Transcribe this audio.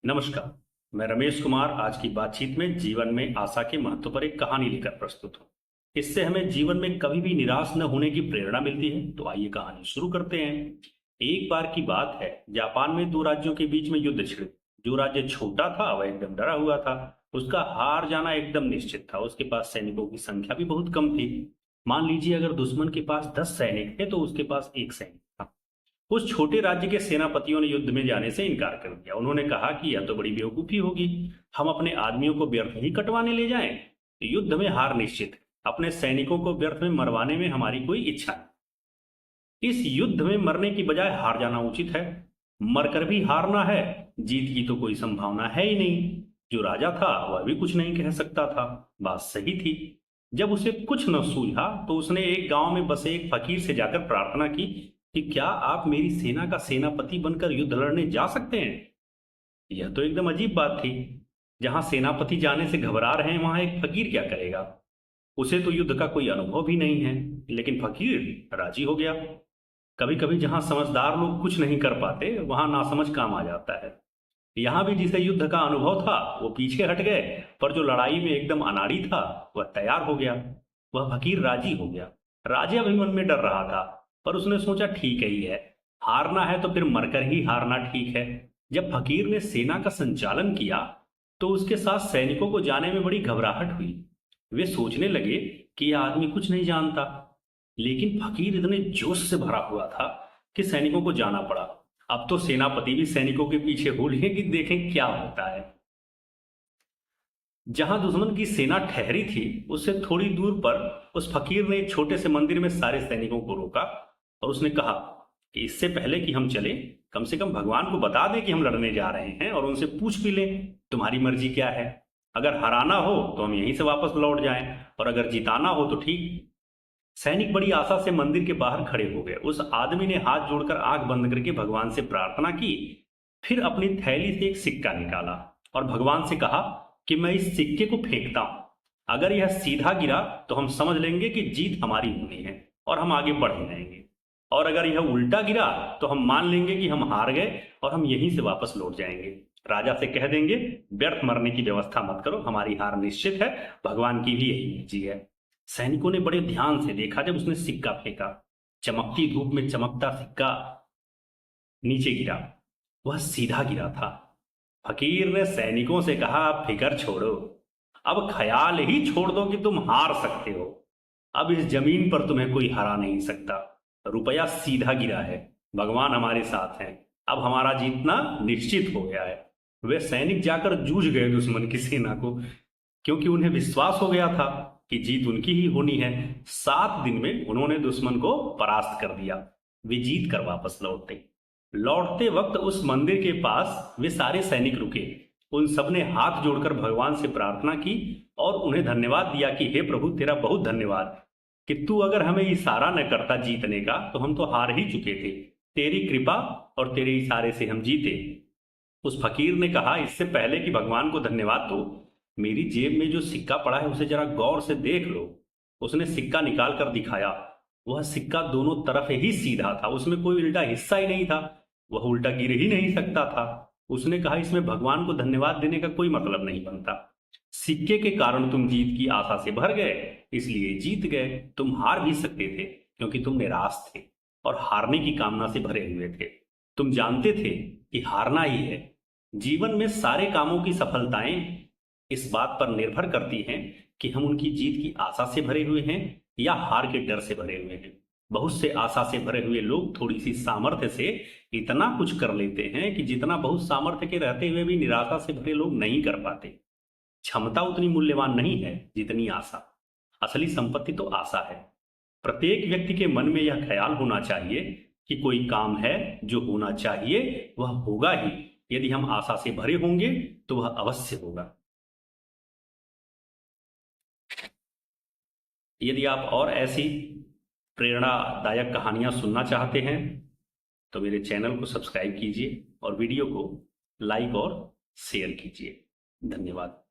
नमस्कार। मैं रमेश कुमार आज की बातचीत में जीवन में आशा के महत्व पर एक कहानी लेकर प्रस्तुत हूँ। इससे हमें जीवन में कभी भी निराश न होने की प्रेरणा मिलती है। तो आइए कहानी शुरू करते हैं। एक बार की बात है, जापान में दो राज्यों के बीच में युद्ध छिड़। जो राज्य छोटा था वह एकदम डरा हुआ था। उसका हार जाना एकदम निश्चित था। उसके पास सैनिकों की संख्या भी बहुत कम थी। मान लीजिए अगर दुश्मन के पास 10 सैनिक थे तो उसके पास एक सैनिक था। उस छोटे राज्य के सेनापतियों ने युद्ध में जाने से इनकार कर दिया। उन्होंने कहा कि यह तो बड़ी बेवकूफी होगी, हम अपने आदमियों को व्यर्थ ही कटवाने ले जाएं। युद्ध में हार निश्चित है, अपने सैनिकों को व्यर्थ में मरवाने में हमारी कोई इच्छा नहीं। इस युद्ध में मरने की बजाय हार जाना उचित है। मरकर भी हारना है, जीत की तो कोई संभावना है ही नहीं। जो राजा था वह भी कुछ नहीं कह सकता था। बात सही थी। जब उसे कुछ न सूझा तो उसने एक गांव में बसे एक फकीर से जाकर प्रार्थना की कि क्या आप मेरी सेना का सेनापति बनकर युद्ध लड़ने जा सकते हैं। यह तो एकदम अजीब बात थी। जहां सेनापति जाने से घबरा रहे हैं वहां एक फकीर क्या करेगा। उसे तो युद्ध का कोई अनुभव भी नहीं है, लेकिन फकीर राजी हो गया। कभी कभी जहां समझदार लोग कुछ नहीं कर पाते वहां नासमझ काम आ जाता है। यहां भी जिसे युद्ध का अनुभव था वो पीछे हट गए, पर जो लड़ाई में एकदम अनाड़ी था वह तैयार हो गया। वह फकीर राजी हो गया। राजा भी मन में डर रहा था, पर उसने सोचा ठीक ही है, हारना है तो फिर मरकर ही हारना ठीक है। जब फकीर ने सेना का संचालन किया तो उसके साथ सैनिकों को जाने में बड़ी घबराहट हुई। वे सोचने लगे कि यह आदमी कुछ नहीं जानता, लेकिन फकीर इतने जोश से भरा हुआ था कि सैनिकों को जाना पड़ा। अब तो सेनापति भी सैनिकों के पीछे हो लिए कि देखें क्या होता है। जहां दुश्मन की सेना ठहरी थी उससे थोड़ी दूर पर उस फकीर ने एक छोटे से मंदिर में सारे सैनिकों को रोका और उसने कहा कि इससे पहले कि हम चलें, कम से कम भगवान को बता दें कि हम लड़ने जा रहे हैं और उनसे पूछ भी लें तुम्हारी मर्जी क्या है। अगर हराना हो तो हम यहीं से वापस लौट जाएं, और अगर जिताना हो तो ठीक। सैनिक बड़ी आशा से मंदिर के बाहर खड़े हो गए। उस आदमी ने हाथ जोड़कर आंख बंद करके भगवान से प्रार्थना की। फिर अपनी थैली से एक सिक्का निकाला और भगवान से कहा कि मैं इस सिक्के को फेंकता हूं। अगर यह सीधा गिरा तो हम समझ लेंगे कि जीत हमारी होनी है और हम आगे बढ़ जाएंगे, और अगर यह उल्टा गिरा तो हम मान लेंगे कि हम हार गए और हम यहीं से वापस लौट जाएंगे। राजा से कह देंगे व्यर्थ मरने की व्यवस्था मत करो, हमारी हार निश्चित है, भगवान की भी यही मर्जी है। सैनिकों ने बड़े ध्यान से देखा। जब उसने सिक्का फेंका, चमकती धूप में चमकता सिक्का नीचे गिरा। वह सीधा गिरा था। फकीर ने सैनिकों से कहा फिकर छोड़ो, अब ख्याल ही छोड़ दो कि तुम हार सकते हो। अब इस जमीन पर तुम्हें कोई हरा नहीं सकता। रुपया सीधा गिरा है, भगवान हमारे साथ हैं, अब हमारा जीतना निश्चित हो गया है। वे सैनिक जाकर जूझ गए दुश्मन की सेना को, क्योंकि उन्हें विश्वास हो गया था कि जीत उनकी ही होनी है। 7 दिन में उन्होंने दुश्मन को परास्त कर दिया। वे जीत कर वापस लौटे। लौटते वक्त उस मंदिर के पास वे सारे सैनिक रुके। उन सब ने हाथ जोड़कर भगवान से प्रार्थना की और उन्हें धन्यवाद दिया कि हे प्रभु, तेरा बहुत धन्यवाद कि तू अगर हमें इशारा न करता जीतने का तो हम तो हार ही चुके थे। तेरी कृपा और तेरे इशारे से हम जीते। उस फकीर ने कहा इससे पहले कि भगवान को धन्यवाद दो, मेरी जेब में जो सिक्का पड़ा है उसे जरा गौर से देख लो। उसने सिक्का निकाल कर दिखाया। वह सिक्का दोनों तरफ ही सीधा था, उसमें कोई उल्टा हिस्सा ही नहीं था। वह उल्टा गिर ही नहीं सकता था। उसने कहा इसमें भगवान को धन्यवाद देने का कोई मतलब नहीं बनता। सिक्के के कारण तुम जीत की आशा से भर गए, इसलिए जीत गए। तुम हार भी सकते थे क्योंकि तुम निराश थे और हारने की कामना से भरे हुए थे। तुम जानते थे कि हारना ही है। जीवन में सारे कामों की सफलताएं इस बात पर निर्भर करती हैं कि हम उनकी जीत की आशा से भरे हुए हैं या हार के डर से भरे हुए हैं। बहुत से आशा से भरे हुए लोग थोड़ी सी सामर्थ्य से इतना कुछ कर लेते हैं कि जितना बहुत सामर्थ्य के रहते हुए भी निराशा से भरे लोग नहीं कर पाते। क्षमता उतनी मूल्यवान नहीं है जितनी आशा। असली संपत्ति तो आशा है। प्रत्येक व्यक्ति के मन में यह ख्याल होना चाहिए कि कोई काम है जो होना चाहिए वह होगा ही। यदि हम आशा से भरे होंगे तो वह अवश्य होगा। यदि आप और ऐसी प्रेरणादायक कहानियां सुनना चाहते हैं तो मेरे चैनल को सब्सक्राइब कीजिए और वीडियो को लाइक और शेयर कीजिए। धन्यवाद।